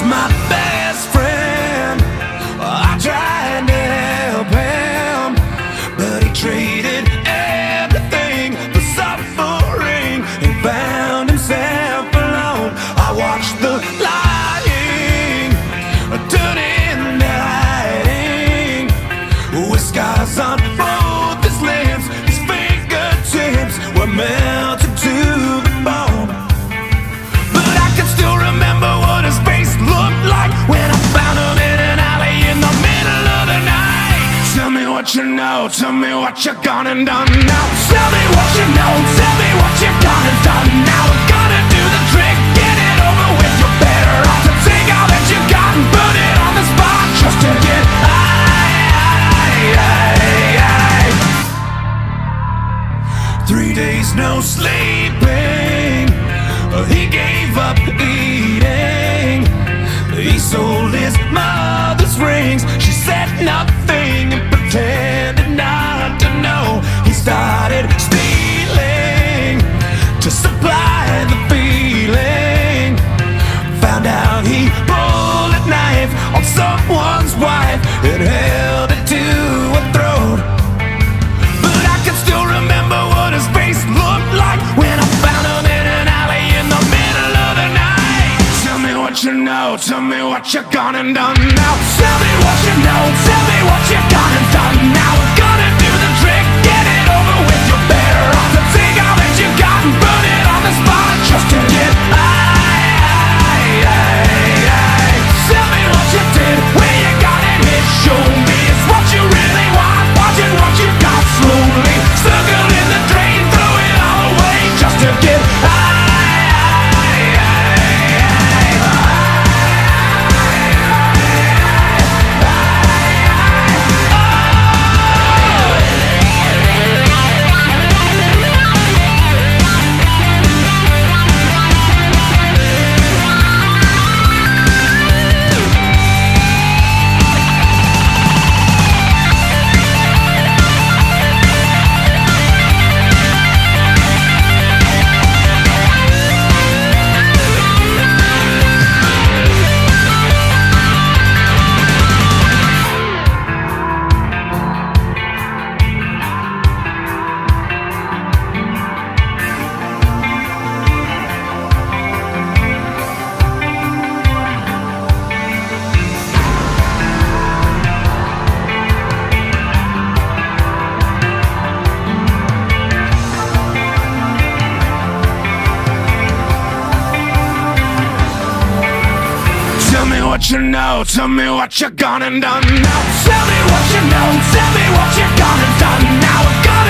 my best friend. I tried to help him, but he traded everything for suffering and found himself alone. I watched the lying turn into hiding, with scars on both his lips. His fingertips were melted to the bone. But I can still remember what his face looked like when I found him in an alley in the middle of the night. Tell me what you know, tell me what you gone and done now. Tell me what you know, tell me what you gone and done now. We're gonna do the trick, get it over with. You're better off to take all that you got and put it on the spot just to get high. 3 days no sleeping, he gave up eating. He sold his mother's rings. She said nothing and pretended not to know. He started stealing to supply the feeling. Found out he pulled a knife on someone's wife and held it to her throat. But I can still remember what his face looked like when I found him in an alley in the middle of the night. Tell me what you know, tell me what you gone and done now. Tell me what you know, tell me what you gone and done now. We're gonna do the trick, get it over with. You're better off to take all that you got and put it on the spot just to get high. Tell me what you did, where you got it hit. Show me it's what you really want, watching what you got slowly. Circle in the drain, throw it all away just to get high. What you know, tell me what you gone and done now. Tell me what you know, tell me what you gone and done now. We're gonna